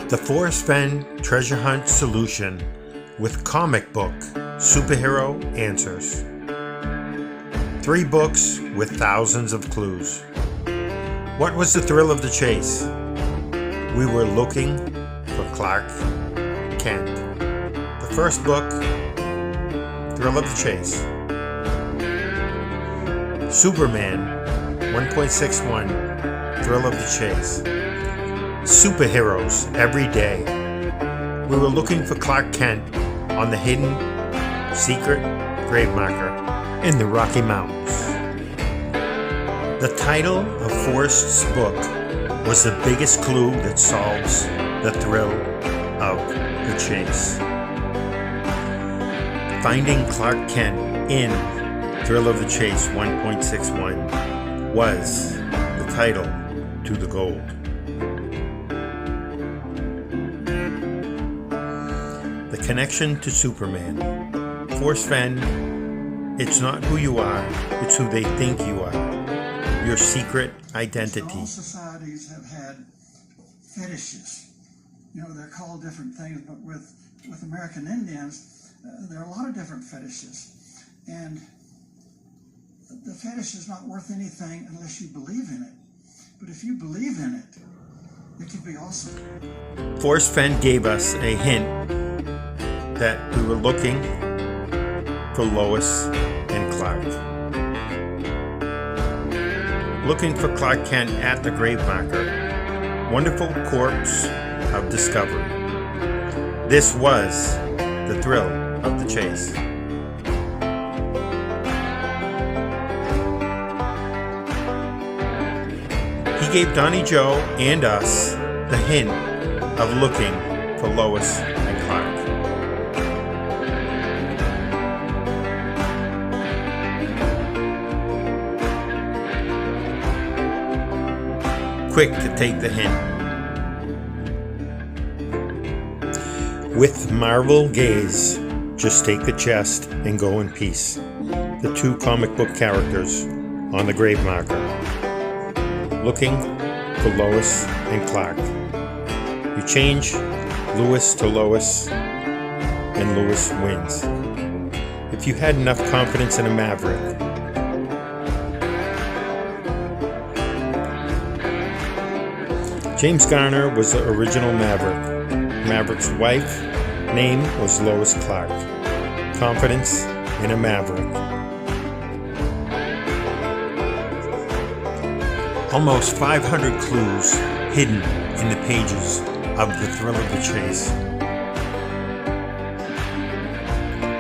The Forrest Fenn Treasure Hunt Solution with comic book superhero answers. 3 books with thousands of clues. What was the thrill of the chase? We were looking for Clark Kent. The first book, Thrill of the Chase. Superman 1.61, Thrill of the Chase. Superheroes every day. We were looking for Clark Kent on the hidden, secret grave marker in the Rocky Mountains. The title of Forrest's book was the biggest clue that solves the thrill of the chase. Finding Clark Kent in Thrill of the Chase 1.61 was the title to the gold. The connection to Superman. Forrest Fenn, it's not who you are, it's who they think you are. Your secret identity. All societies have had fetishes. You know, they're called different things, but with American Indians, there are a lot of different fetishes. And the fetish is not worth anything unless you believe in it. But if you believe in it, it can be awesome. Forrest Fenn gave us a hint that we were looking for Lois and Clark. Looking for Clark Kent at the grave marker. Wonderful corpse of discovery. This was the thrill of the chase. He gave Donnie Joe and us the hint of looking for Lois and Clark. Quick to take the hint. With marvel gaze, just take the chest and go in peace. The 2 comic book characters on the grave marker. Looking for Lois and Clark. You change Lewis to Lois, and Lewis wins. If you had enough confidence in a Maverick, James Garner was the original Maverick. Maverick's wife name was Lois Clark. Confidence in a Maverick. Almost 500 clues hidden in the pages of The Thrill of the Chase.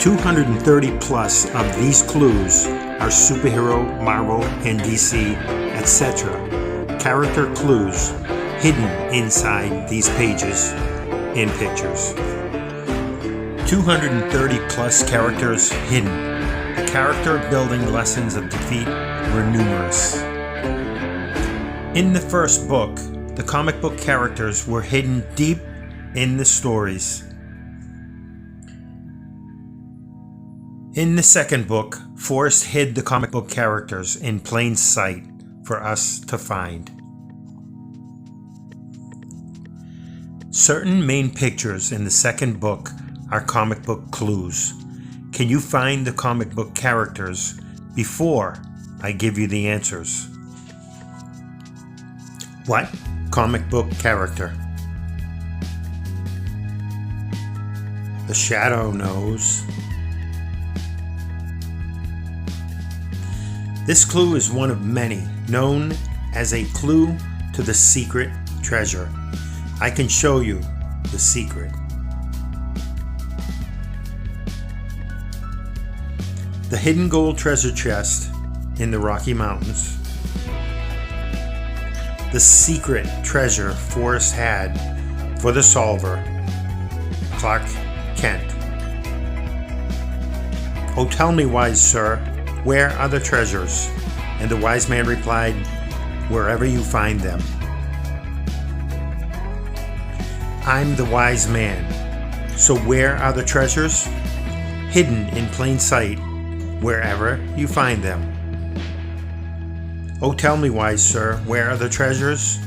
230 plus of these clues are superhero, Marvel, and DC, etc. character clues hidden inside these pages and pictures. 230 plus characters hidden. The character building lessons of defeat were numerous. In the first book, the comic book characters were hidden deep in the stories. In the second book, Forrest hid the comic book characters in plain sight for us to find. Certain main pictures in the second book are comic book clues. Can you find the comic book characters before I give you the answers? What comic book character? The Shadow knows. This clue is one of many, known as a clue to the secret treasure. I can show you the secret. The hidden gold treasure chest in the Rocky Mountains. The secret treasure Forrest had for the solver, Clark Kent. Oh, tell me, wise sir, where are the treasures? And the wise man replied, wherever you find them. I'm the wise man. So where are the treasures? Hidden in plain sight, wherever you find them. Oh, tell me, wise sir, where are the treasures?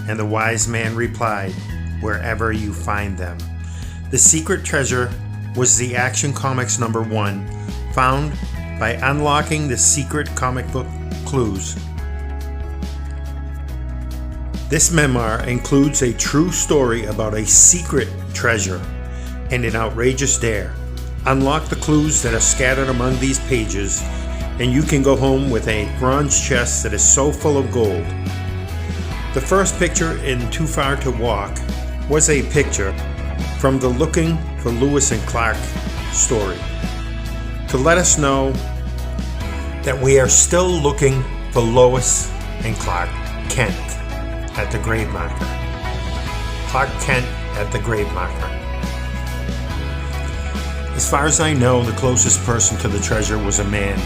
And the wise man replied, wherever you find them. The Secret Treasure was the Action Comics #1, found by unlocking the secret comic book clues. This memoir includes a true story about a secret treasure and an outrageous dare. Unlock the clues that are scattered among these pages, and you can go home with a bronze chest that is so full of gold. The first picture in Too Far to Walk was a picture from the Looking for Lewis and Clark story, to let us know that we are still looking for Lois and Clark Kent at the grave marker. Clark Kent at the grave marker. As far as I know, the closest person to the treasure was a man,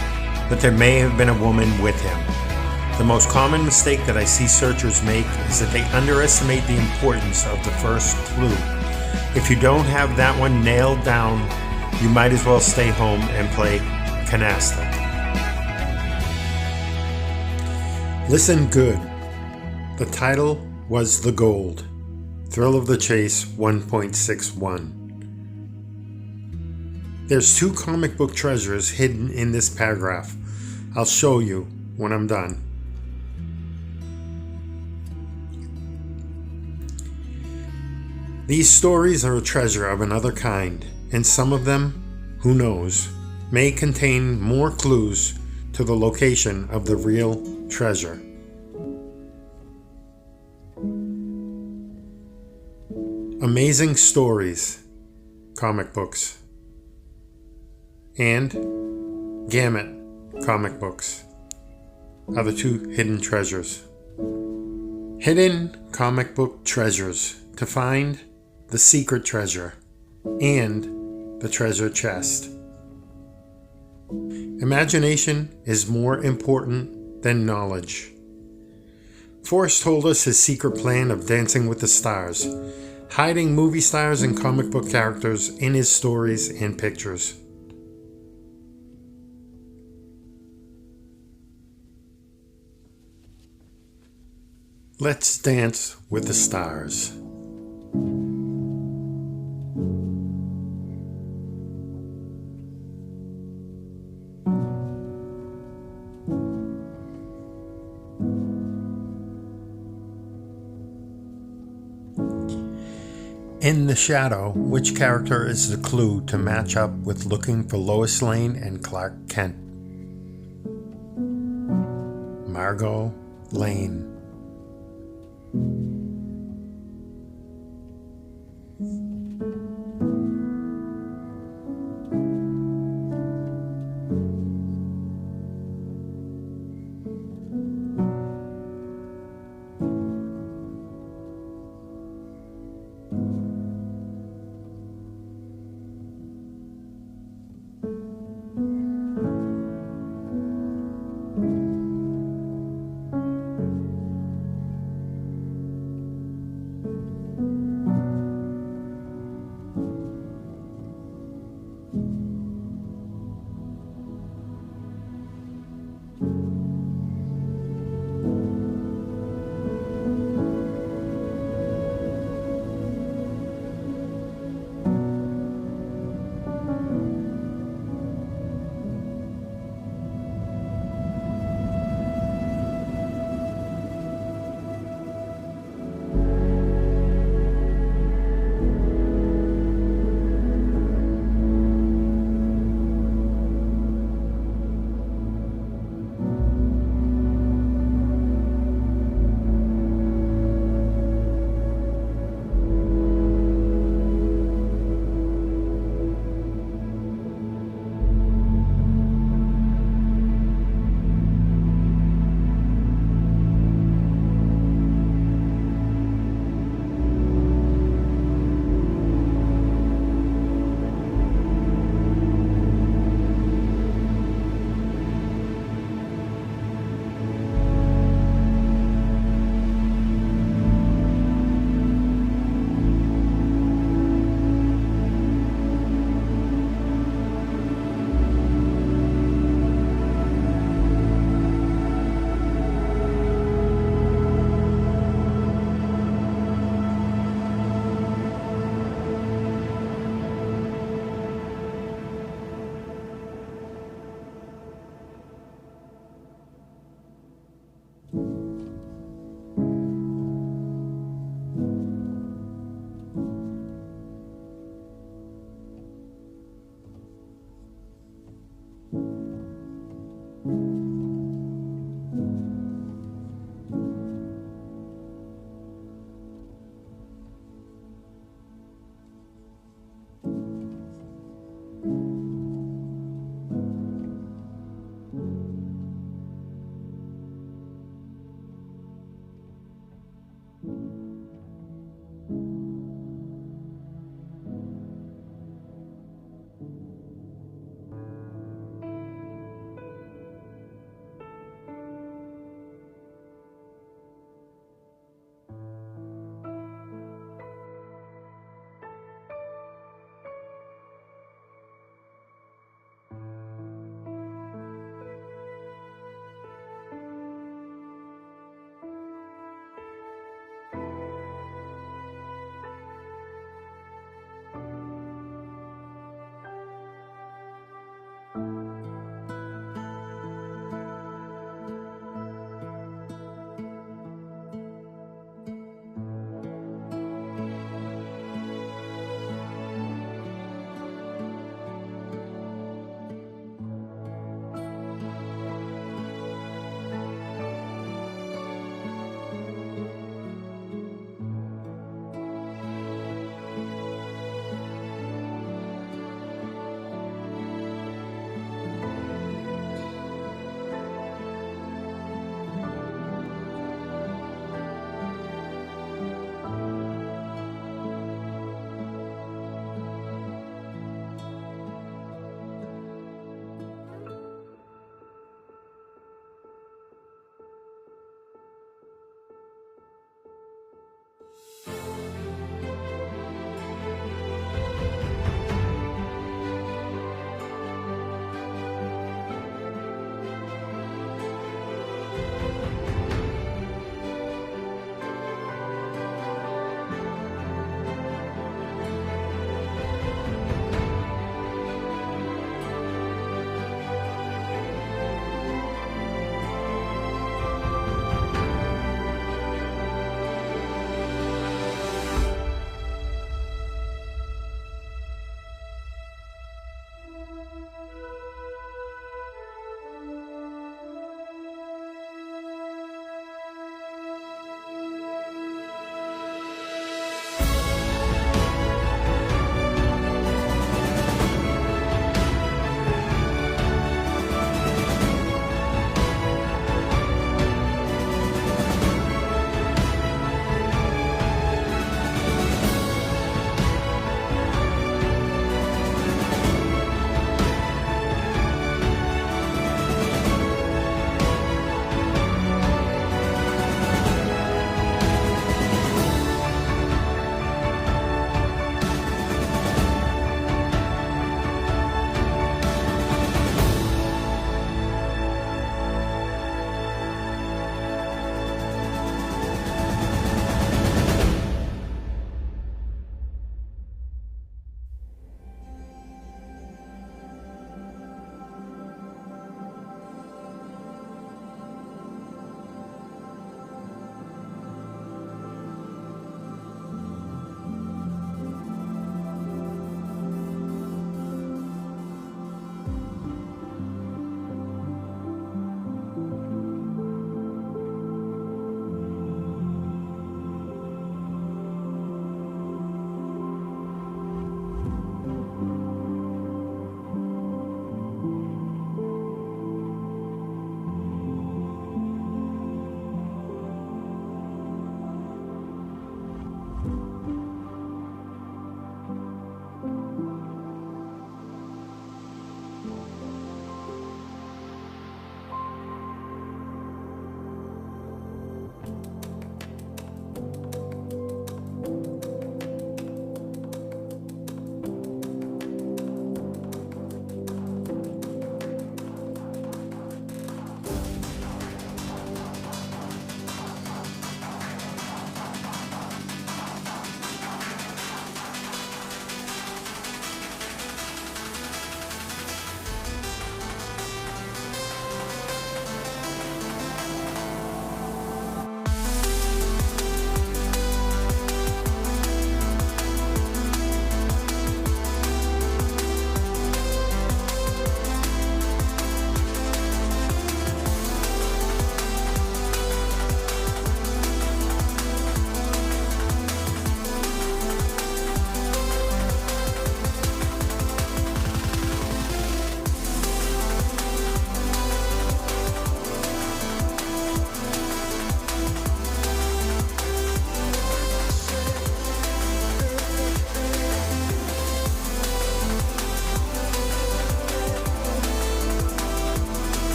but there may have been a woman with him. The most common mistake that I see searchers make is that they underestimate the importance of the first clue. If you don't have that one nailed down, you might as well stay home and play canasta. Listen good. The title was The Gold. Thrill of the Chase 1.61. There's 2 comic book treasures hidden in this paragraph. I'll show you when I'm done. These stories are a treasure of another kind, and some of them, who knows, may contain more clues to the location of the real treasure. Amazing Stories comic books and Gambit comic books are the 2 hidden treasures. Hidden comic book treasures to find the secret treasure and the treasure chest. Imagination is more important than knowledge. Forrest told us his secret plan of dancing with the stars, hiding movie stars and comic book characters in his stories and pictures. Let's dance with the stars. In the shadow, which character is the clue to match up with looking for Lois Lane and Clark Kent? Margot Lane.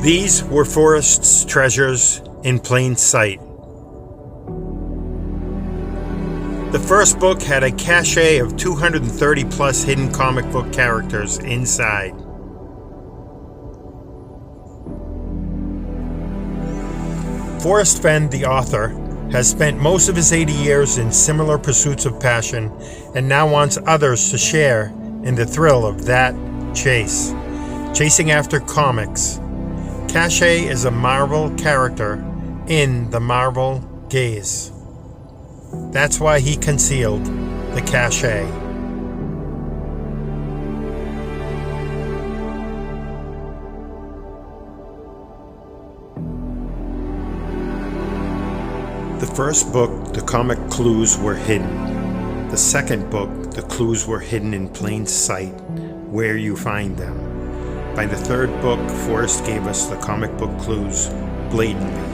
These were Forrest's treasures in plain sight. The first book had a cache of 230 plus hidden comic book characters inside. Forrest Fenn, the author, has spent most of his 80 years in similar pursuits of passion and now wants others to share in the thrill of that chase. Chasing after comics. Cache is a Marvel character in the Marvel gaze. That's why he concealed the cache. The first book, the comic clues were hidden. The second book, the clues were hidden in plain sight, where you find them. By the third book, Forrest gave us the comic book clues blatantly.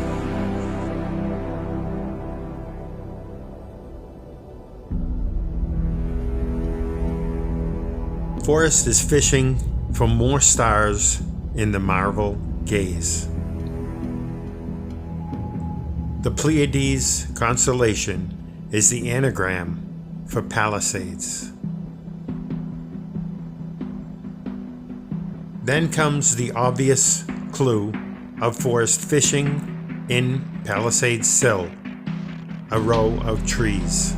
Forrest is fishing for more stars in the Marvel gaze. The Pleiades constellation is the anagram for Palisades. Then comes the obvious clue of Forrest fishing in Palisades Sill, a row of trees.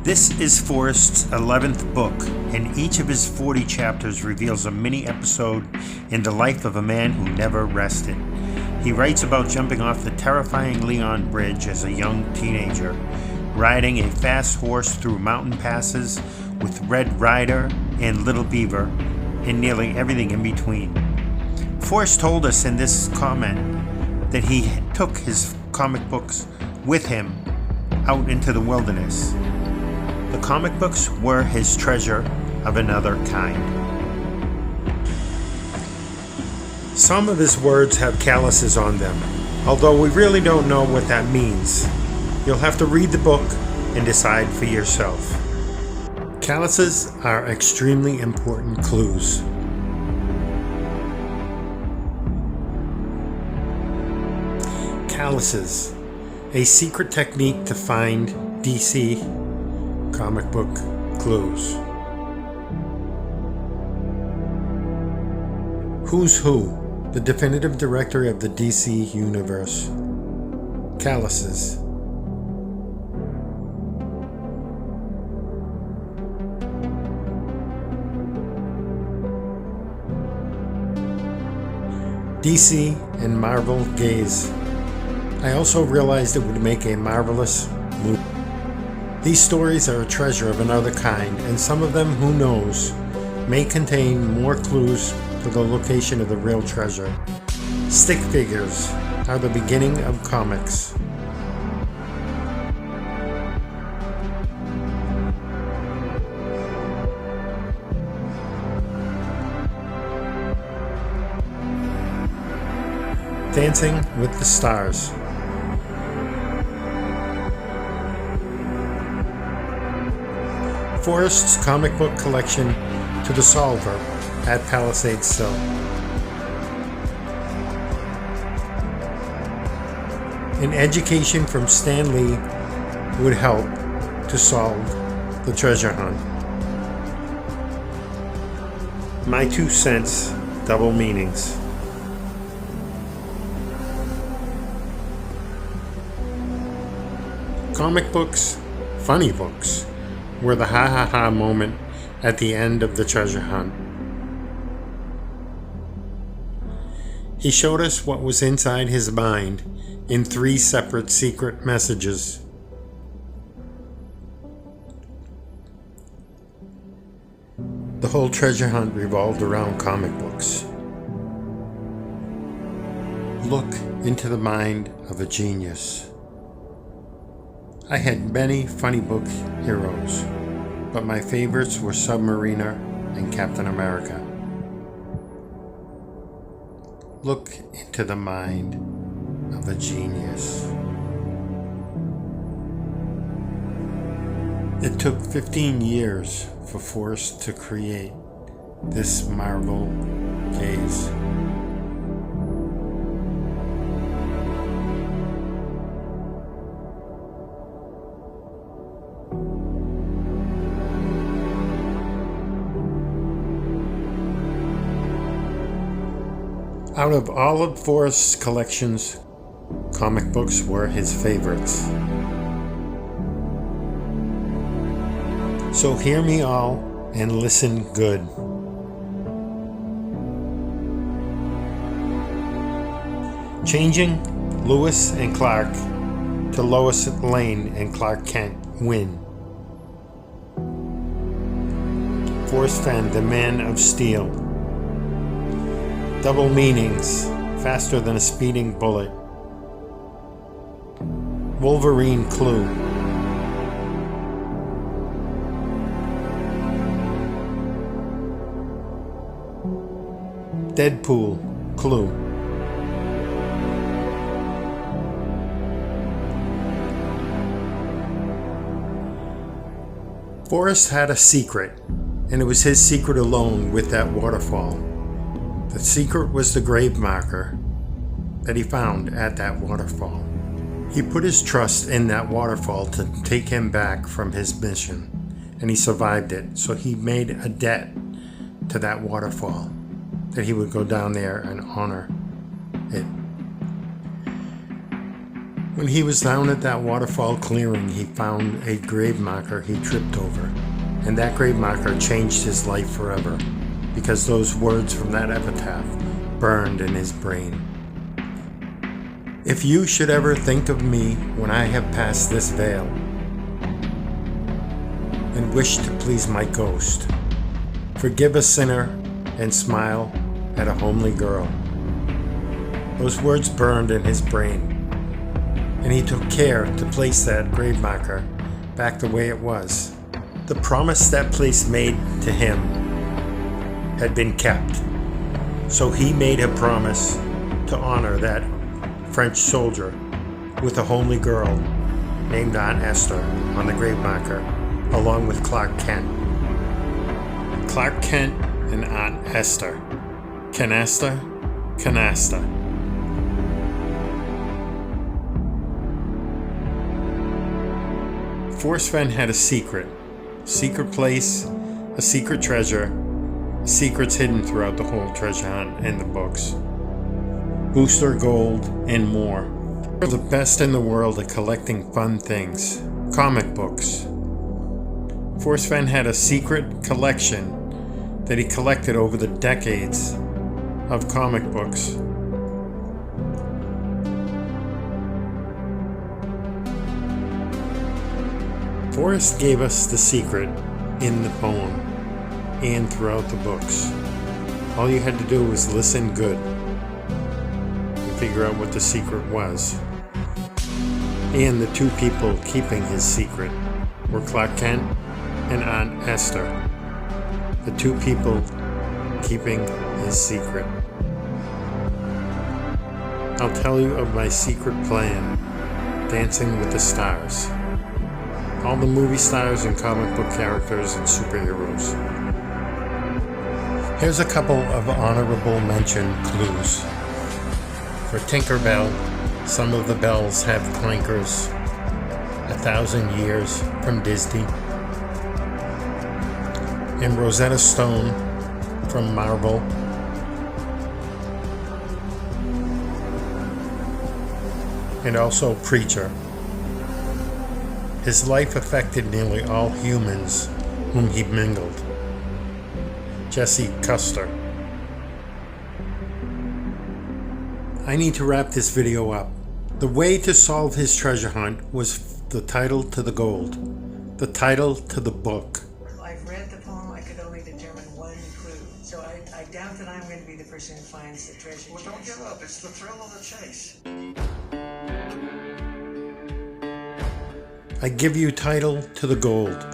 This is Forrest's 11th book, and each of his 40 chapters reveals a mini episode in the life of a man who never rested. He writes about jumping off the terrifying Leon Bridge as a young teenager, riding a fast horse through mountain passes with Red Ryder and Little Beaver, and nearly everything in between. Forrest told us in this comment that he took his comic books with him out into the wilderness. The comic books were his treasure of another kind. Some of his words have calluses on them, although we really don't know what that means. You'll have to read the book and decide for yourself. Calluses are extremely important clues. Calluses, a secret technique to find DC comic book clues. Who's Who, the definitive directory of the DC universe. Calluses. DC and Marvel gaze. I also realized it would make a marvelous movie. These stories are a treasure of another kind, and some of them, who knows, may contain more clues to the location of the real treasure. Stick figures are the beginning of comics. Dancing with the Stars. Forrest's comic book collection to the solver at Palisades Sill. An education from Stan Lee would help to solve the treasure hunt. My 2 cents, double meanings. Comic books, funny books, were the ha-ha-ha moment at the end of the treasure hunt. He showed us what was inside his mind in 3 separate secret messages. The whole treasure hunt revolved around comic books. Look into the mind of a genius. I had many funny book heroes, but my favorites were Submariner and Captain America. Look into the mind of a genius. It took 15 years for Forrest to create this Marvel gaze. Out of all of Forrest's collections, comic books were his favorites. So hear me all and listen good. Changing Lewis and Clark to Lois Lane and Clark Kent win. Forrest Fenn, the Man of Steel. Double meanings, faster than a speeding bullet. Wolverine clue. Deadpool clue. Forrest had a secret, and it was his secret alone with that waterfall. The secret was the grave marker that he found at that waterfall. He put his trust in that waterfall to take him back from his mission, and he survived it. So he made a debt to that waterfall that he would go down there and honor it. When he was down at that waterfall clearing, he found a grave marker he tripped over, and that grave marker changed his life forever, because those words from that epitaph burned in his brain. If you should ever think of me when I have passed this veil, and wish to please my ghost, forgive a sinner and smile at a homely girl. Those words burned in his brain, and he took care to place that grave marker back the way it was. The promise that place made to him had been kept, so he made a promise to honor that French soldier with a homely girl named Aunt Esther on the grave marker, along with Clark Kent. Clark Kent and Aunt Esther. Canasta, canasta. Forrest Fenn had a secret place, a secret treasure, secrets hidden throughout the whole treasure hunt and the books. Booster gold and more. We're the best in the world at collecting fun things. Comic books. Forrest Fenn had a secret collection that he collected over the decades of comic books. Forrest gave us the secret in the poem and throughout the books. All you had to do was listen good and figure out what the secret was. And the two people keeping his secret were Clark Kent and Aunt Esther. The two people keeping his secret. I'll tell you of my secret plan, Dancing with the Stars. All the movie stars and comic book characters and superheroes. Here's a couple of honorable mention clues. For Tinkerbell, some of the bells have clankers. 1,000 Years from Disney. And Rosetta Stone from Marvel. And also Preacher. His life affected nearly all humans whom he mingled. Jesse Custer. I need to wrap this video up. The way to solve his treasure hunt was the title to the gold, the title to the book. I've read the poem, I could only determine one clue. So I doubt that I'm going to be the person who finds the treasure. Well, don't give up. It's the thrill of the chase. I give you title to the gold.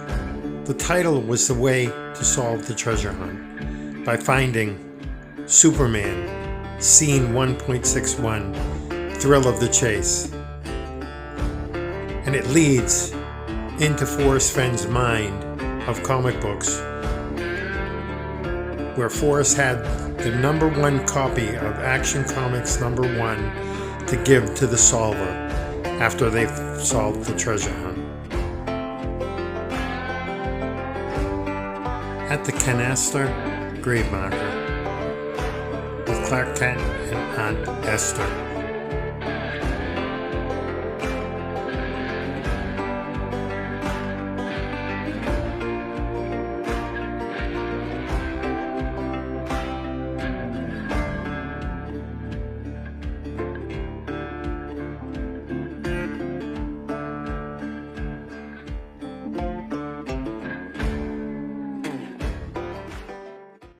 The title was the way to solve the treasure hunt by finding Superman, Scene 1.61, Thrill of the Chase. And it leads into Forrest Fenn's mind of comic books, where Forrest had the #1 copy of Action Comics #1 to give to the solver after they solved the treasure hunt. At the canister grave marker with Clark Kent and Aunt Esther.